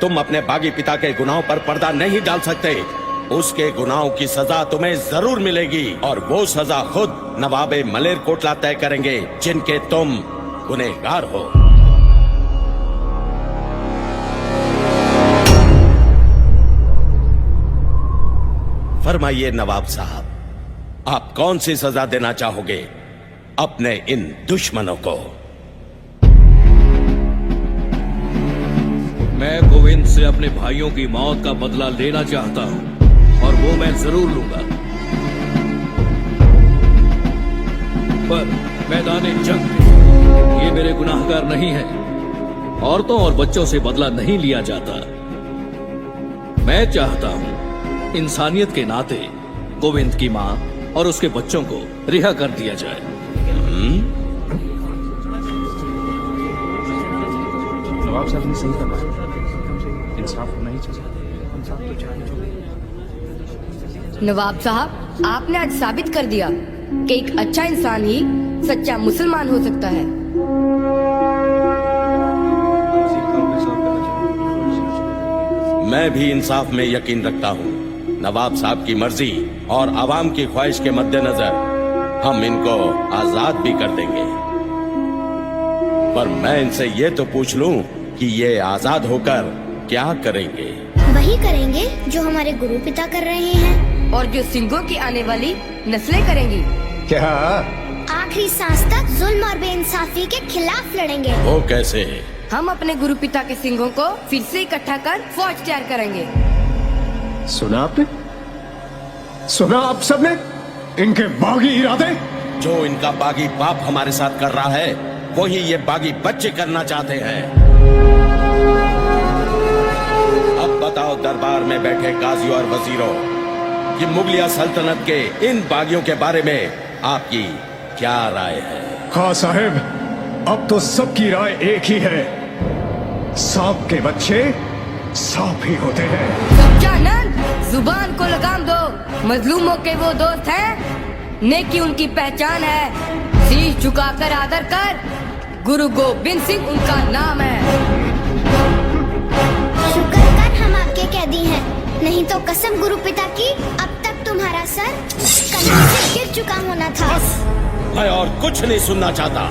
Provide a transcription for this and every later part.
तुम अपने बागी पिता के गुनाहों पर पर्दा नहीं डाल सकते। उसके गुनाहों की सजा तुम्हें जरूर मिलेगी और वो सजा खुद नवाबे मलेरकोटला तय करेंगे, जिनके तुम गुनहगार हो। फरमाइए नवाब साहब, आप कौन सी सजा देना चाहोगे अपने इन दुश्मनों को? मैं गोविंद से अपने भाइयों की मौत का बदला लेना चाहता हूं और वो मैं जरूर लूंगा, पर मैदाने जंग में ये मेरे गुनाहगार नहीं हैं। औरतों और बच्चों से बदला नहीं लिया जाता। मैं चाहता हूं इंसानियत के नाते गोविंद की मां और उसके बच्चों को रिहा कर दिया जाए। नवाब साहब ने सही कहा, इंसाफ होना ही चाहिए। नवाब साहब, आपने आज साबित कर दिया कि एक अच्छा इंसान ही सच्चा मुसलमान हो सकता है। मैं भी इंसाफ में यकीन रखता हूँ। नवाब साहब की मर्जी और आवाम की ख्वाहिश के मद्देनजर हम इनको आजाद भी कर देंगे, पर मैं इनसे ये तो पूछ लूं कि ये आजाद होकर क्या करेंगे? वही करेंगे जो हमारे गुरु पिता कर रहे हैं और जो सिंघों की आने वाली नस्लें करेंगी। क्या? आखिरी सांस तक जुल्म और बेइंसाफी के खिलाफ लड़ेंगे। वो कैसे? हम अपने गुरु पिता के सिंघों को फिर से इकट्ठा कर फौज तैयार करेंगे। सुना आपने? सुना आप सबने इनके बागी इरादे? जो इनका बागी बाप हमारे साथ कर रहा है, वही ये बागी बच्चे करना चाहते हैं। अब बताओ दरबार में बैठे काजी और वजीरों कि मुगलिया सल्तनत के इन बागियों के बारे में आपकी क्या राय है? हाँ साहब, अब तो सबकी राय एक ही है। सांप के बच्चे सांप ही होते हैं। सच्चानंद, जुबान को लगाम दो। मजलूमों के वो दोस्त हैं, नेकी उनकी पहचान है। शीश झुकाकर आदर कर, गुरु गोविंद सिंह उनका नाम है। शुक्र कर हम आपके कैदी हैं, नहीं तो कसम गुरु पिता की अब तक तुम्हारा सर कन्ने से गिर चुका होना था। बस, मैं और कुछ नहीं सुनना चाहता।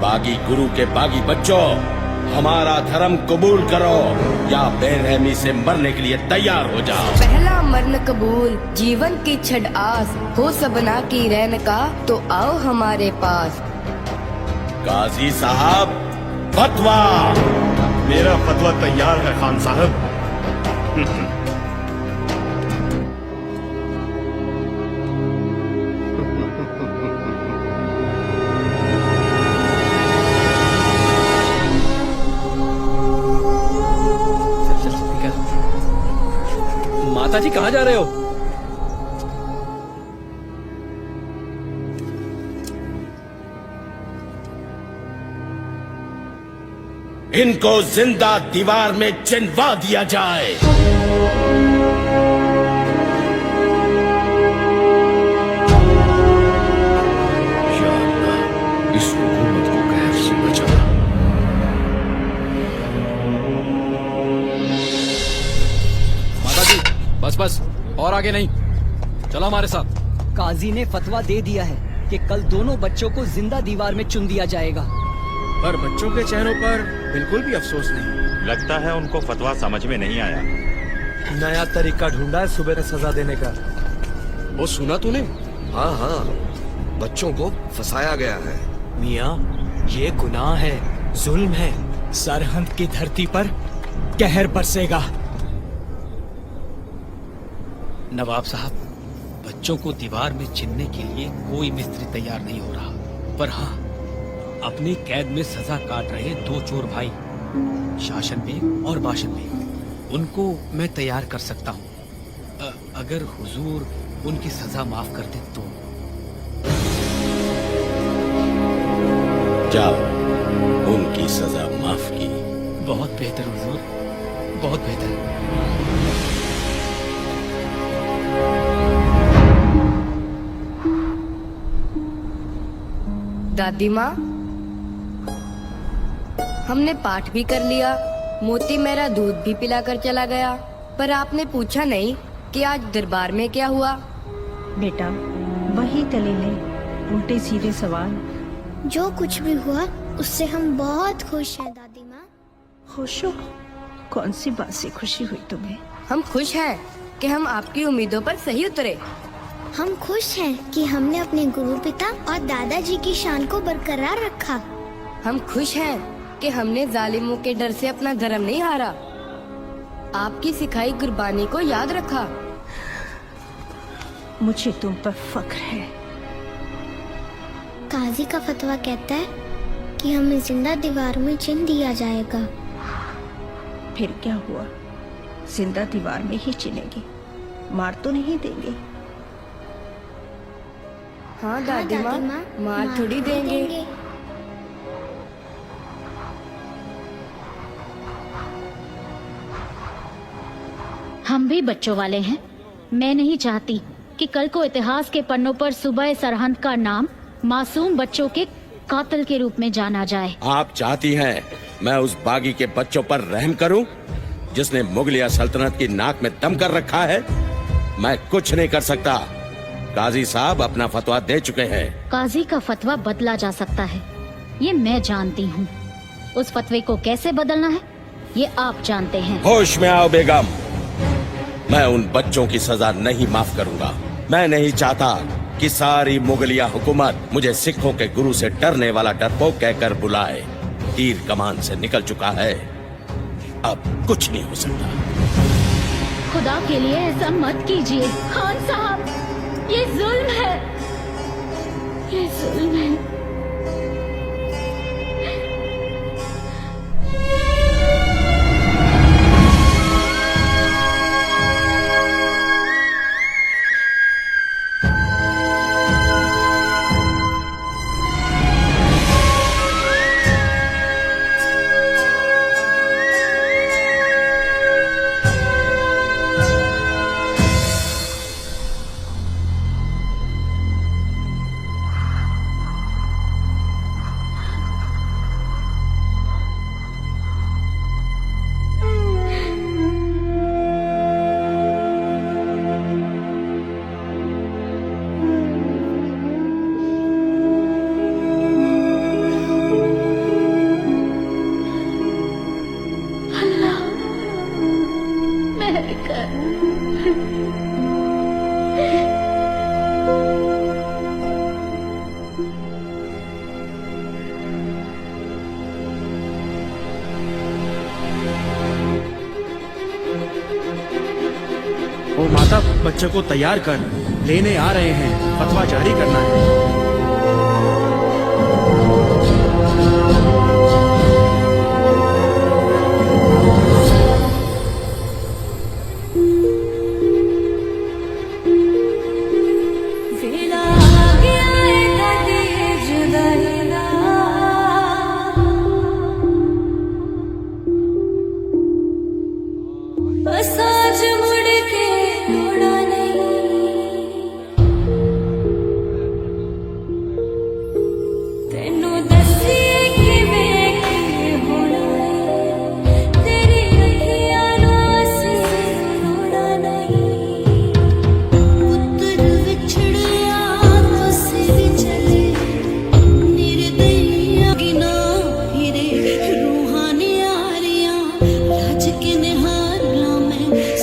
बागी गुरु के बागी बच्चों, हमारा धर्म कबूल करो या बेरहमी से मरने के लिए तैयार हो जाओ। पहला मरण कबूल, जीवन की छड़ आस, हो सबना की रैन का, तो आओ हमारे पास। काजी साहब, फतवा। मेरा फतवा तैयार है खान साहब। माताजी कहाँ जा रहे हो? इनको जिंदा दीवार में चिनवा दिया जाए। या अल्लाह, इस हुकूमत को कहर से बचा। माताजी, बस बस, और आगे नहीं, चलो हमारे साथ। काजी ने फतवा दे दिया है कि कल दोनों बच्चों को जिंदा दीवार में चुन दिया जाएगा। पर बच्चों के चेहरों पर बिल्कुल भी अफसोस नहीं। लगता है उनको फतवा समझ में नहीं आया। नया तरीका ढूंढा है सुबह सजा देने का। वो सुना तूने? हाँ हाँ, बच्चों को फंसाया गया है। मियाँ, ये गुनाह है, जुल्म है। सरहद की धरती पर कहर बरसेगा। नवाब साहब, बच्चों को दीवार में चिनने के लिए कोई मिस्त्री तैयार नहीं हो रहा, पर हाँ, अपनी कैद में सजा काट रहे दो चोर भाई, शासन बेग और बाशन बेग, उनको मैं तैयार कर सकता हूँ। अगर हुजूर उनकी सजा माफ कर दे तो। जाओ, उनकी सजा माफ की। बहुत बेहतर हुजूर, बहुत बेहतर। दादी माँ, हमने पाठ भी कर लिया, मोती मेरा दूध भी पिलाकर चला गया, पर आपने पूछा नहीं कि आज दरबार में क्या हुआ। बेटा वही दलीलें, उल्टे सीधे सवाल। जो कुछ भी हुआ उससे हम बहुत खुश हैं दादी माँ। खुश हो? कौन सी बात से खुशी हुई तुम्हें? हम खुश हैं कि हम आपकी उम्मीदों पर सही उतरे। हम खुश हैं कि हमने अपने गुरु पिता और दादाजी की शान को बरकरार रखा। हम खुश हैं कि हमने जालिमों के डर से अपना धर्म नहीं हारा, आपकी सिखाई कुर्बानी को याद रखा। मुझे तुम पर फख्र है। काजी का फतवा कहता है कि हमें जिंदा दीवार में चिन्ह दिया जाएगा। फिर क्या हुआ? जिंदा दीवार में ही चिनेंगे, मार तो नहीं देंगे। हाँ दादी माँ, मार थोड़ी देंगे। हम भी बच्चों वाले हैं। मैं नहीं चाहती कि कल को इतिहास के पन्नों पर सुबह सरहंद का नाम मासूम बच्चों के कातिल के रूप में जाना जाए। आप चाहती हैं मैं उस बागी के बच्चों पर रहम करूं, जिसने मुगलिया सल्तनत की नाक में दम कर रखा है? मैं कुछ नहीं कर सकता। काजी साहब अपना फतवा दे चुके हैं। काजी का फतवा बदला जा सकता है, ये मैं जानती हूँ। उस फतवे को कैसे बदलना है ये आप जानते हैं। होश में आओ बेगम, मैं उन बच्चों की सजा नहीं माफ करूंगा। मैं नहीं चाहता कि सारी मुगलिया हुकूमत मुझे सिखों के गुरु से डरने वाला डरपोक कहकर बुलाए। तीर कमान से निकल चुका है, अब कुछ नहीं हो सकता। खुदा के लिए ऐसा मत कीजिए खान साहब, ये जुल्म है, ये जुल्म है। ओ माता, बच्चे को तैयार कर, लेने आ रहे हैं, फतवा जारी करना है। रूहानी आरियां राज के निहारा में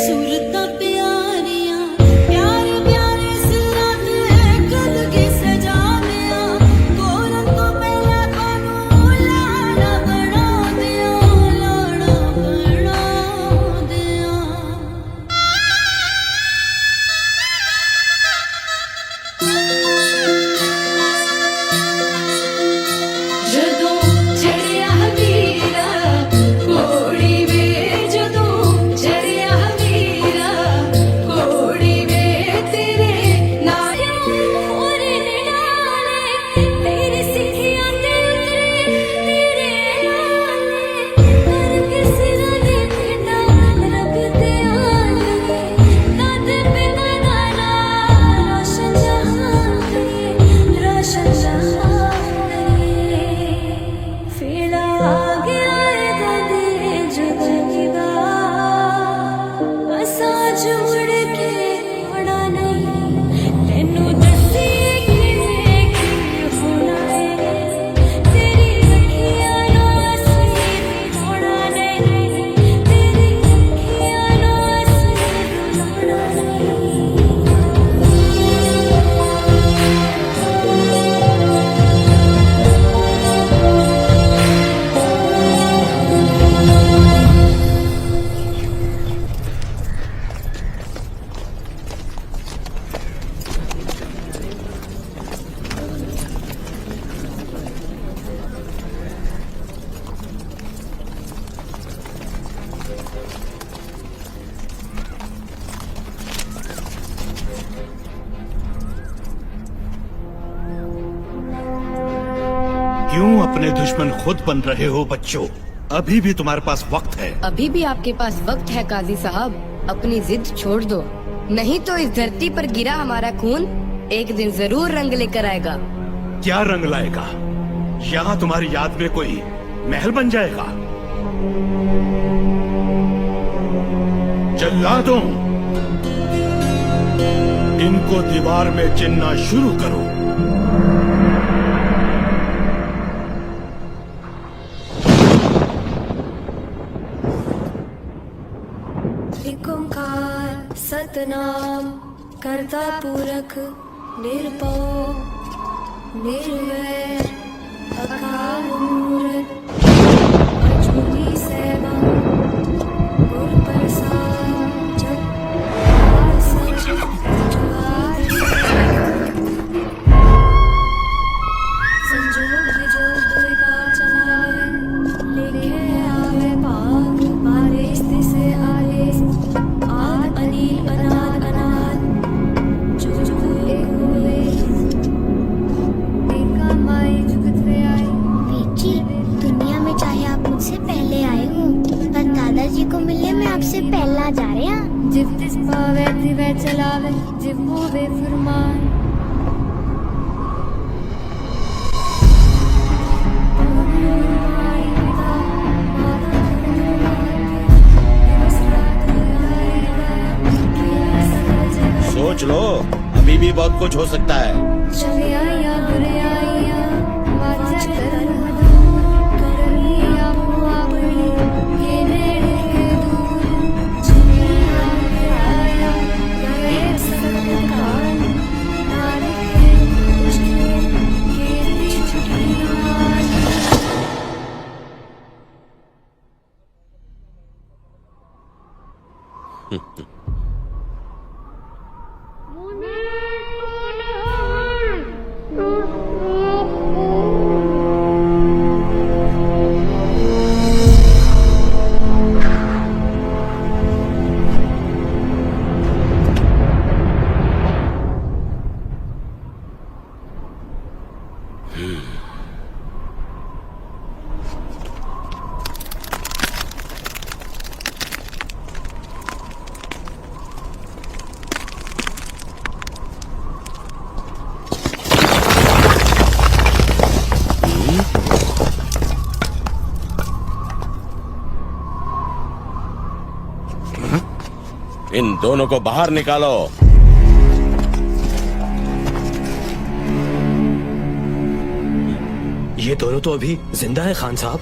अपने दुश्मन खुद बन रहे हो बच्चों। अभी भी तुम्हारे पास वक्त है। अभी भी आपके पास वक्त है काजी साहब, अपनी जिद छोड़ दो, नहीं तो इस धरती पर गिरा हमारा खून एक दिन जरूर रंग लेकर आएगा। क्या रंग लाएगा? यहाँ तुम्हारी याद में कोई महल बन जाएगा। जल्लादों, इनको दीवार में चिनना शुरू करो। एक ओंकार सतनाम करता पुरख निर्भव निर्वैर अकाल मूरत अजूनी सेवा गुर प्रसाद जप संजोग विजोग दुर्गा चलावे लिखे आवे पाक आदेश से आदेश आद अनिल अनाद अनाद जुग जुग एक हुए एका माई जुगत वे आई। बेटी, दुनिया में चाहे आप मुझसे पहले आए हो, पर दादाजी को मिलने में आपसे पहला जा रहे हैं। जिव तिस पावे तिवे चलावे जिव होवे फरमान। सोच लो, अभी भी बहुत कुछ हो सकता है। चले आया बुरे आया वाचा करन दूर करनी आपो आपनी के नेड़े के दूर। चले आया गए सत्कार नानक के दुष्ट के छुटनार। इन दोनों को बाहर निकालो। ये दोनों तो अभी जिंदा है खान साहब।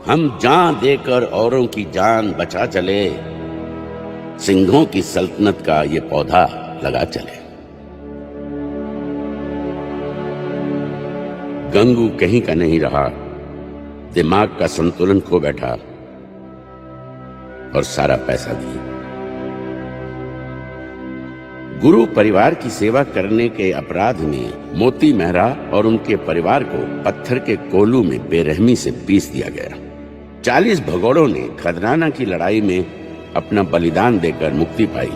हम जान देकर औरों की जान बचा चले, सिंहों की सल्तनत का ये पौधा लगा चले। गंगू कहीं का नहीं रहा, दिमाग का संतुलन खो बैठा और सारा पैसा दिया। गुरु परिवार की सेवा करने के अपराध में मोती मेहरा और उनके परिवार को पत्थर के कोलू में बेरहमी से पीस दिया गया। 40 भगोड़ों ने खदराना की लड़ाई में अपना बलिदान देकर मुक्ति पाई।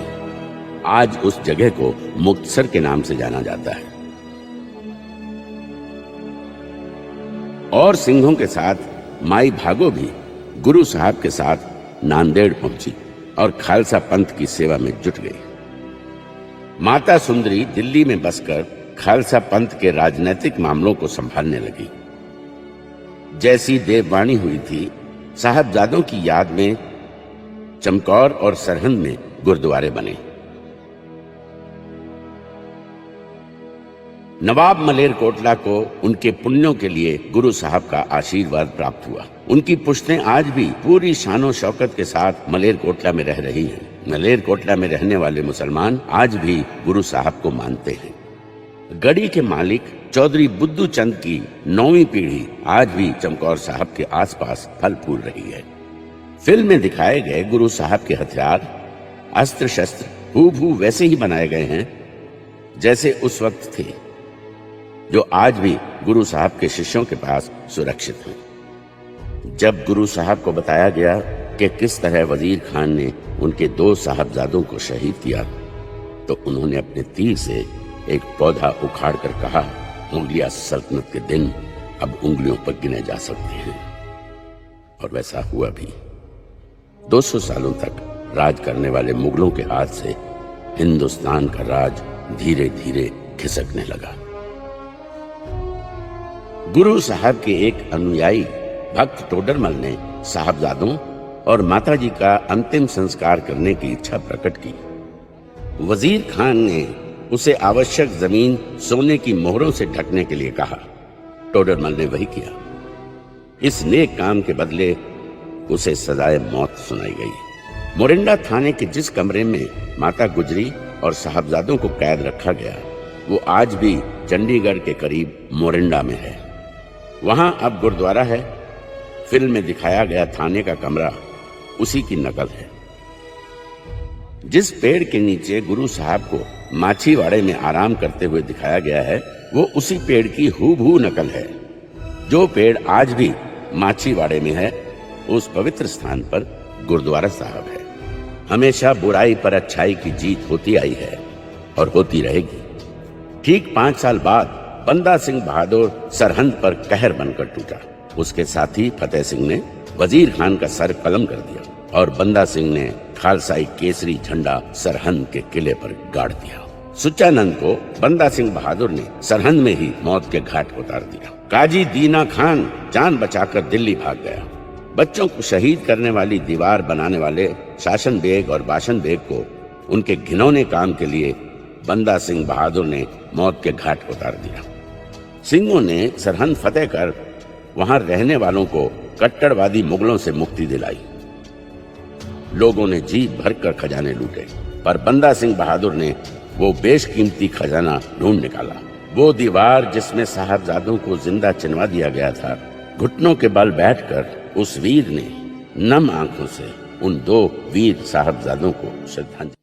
आज उस जगह को मुक्तसर के नाम से जाना जाता है। और सिंहों के साथ माई भागो भी गुरु साहब के साथ नांदेड़ पहुंची और खालसा पंथ की सेवा में जुट गई। माता सुंदरी दिल्ली में बसकर खालसा पंथ के राजनीतिक मामलों को संभालने लगी। जैसी देववाणी हुई थी, साहबजादों की याद में चमकौर और सरहंद में गुरुद्वारे बने। नवाब मलेरकोटला को उनके पुण्यों के लिए गुरु साहब का आशीर्वाद प्राप्त हुआ। उनकी पुश्तें आज भी पूरी शानो शौकत के साथ मलेरकोटला में रह रही हैं। मलेरकोटला में रहने वाले मुसलमान आज भी गुरु साहब को मानते हैं। गढ़ी के मालिक चौधरी बुद्धू चंद की 9वीं पीढ़ी आज भी चमकौर साहब के आसपास फल फूल रही है। फिल्म में दिखाए गए गुरु साहब के हथियार, अस्त्र शस्त्र हूबहू वैसे ही बनाए गए हैं जैसे उस वक्त थे, जो आज भी गुरु साहब के शिष्यों के पास सुरक्षित हैं। जब गुरु साहब को बताया गया कि किस तरह वजीर खान ने उनके 2 साहबजादों को शहीद किया, तो उन्होंने अपने तीर से एक पौधा उखाड़ कर कहा, मुगलिया सल्तनत के दिन अब उंगलियों पर गिने जा सकते हैं। और वैसा हुआ भी। 200 सालों तक राज करने वाले मुगलों के हाथ से हिंदुस्तान का राज धीरे धीरे खिसकने लगा। गुरु साहब के एक अनुयायी भक्त टोडरमल ने साहबजादों और माताजी का अंतिम संस्कार करने की इच्छा प्रकट की। वजीर खान ने उसे आवश्यक जमीन सोने की मोहरों से ढकने के लिए कहा। टोडरमल ने वही किया। इस नेक काम के बदले उसे सजाए मौत सुनाई गई। मोरिंडा थाने के जिस कमरे में माता गुजरी और साहबजादों को कैद रखा गया, वो आज भी चंडीगढ़ के करीब मोरिंडा में है। वहां अब गुरुद्वारा है। फिल्म में दिखाया गया थाने का कमरा उसी की नकल है। जिस पेड़ के नीचे गुरु साहब को माछीवाड़े में आराम करते हुए दिखाया गया है, वो उसी पेड़ की हूबहू नकल है। जो पेड़ आज भी माछीवाड़े में है, उस पवित्र स्थान पर गुरुद्वारा साहब है। हमेशा बुराई पर अच्छाई की जीत होती आई है और होती रहेगी। ठीक 5 साल बाद बंदा सिंह बहादुर सरहंद पर कहर बनकर टूटा। उसके साथी फतेह सिंह ने वजीर खान का सर कलम कर दिया और बंदा सिंह ने खालसाई केसरी झंडा सरहंद के किले पर गाड़ दिया। सुच्चानंद को बंदा सिंह बहादुर ने सरहंद में ही मौत के घाट उतार दिया। काजी दीना खान जान बचाकर दिल्ली भाग गया। बच्चों को शहीद करने वाली दीवार बनाने वाले शासन बेग और बाशन बेग को उनके घिनौने काम के लिए बंदा सिंह बहादुर ने मौत के घाट उतार दिया। सिंहों ने सरहंद फतेह कर वहां रहने वालों को कट्टरवादी मुगलों से मुक्ति दिलाई। लोगों ने जी भरकर खजाने लूटे, पर बंदा सिंह बहादुर ने वो बेशकीमती खजाना ढूंढ निकाला। वो दीवार जिसमें साहबजादों को जिंदा चिनवा दिया गया था, घुटनों के बल बैठकर उस वीर ने नम आंखों से उन 2 वीर साहबजादों को श्रद्धांजलि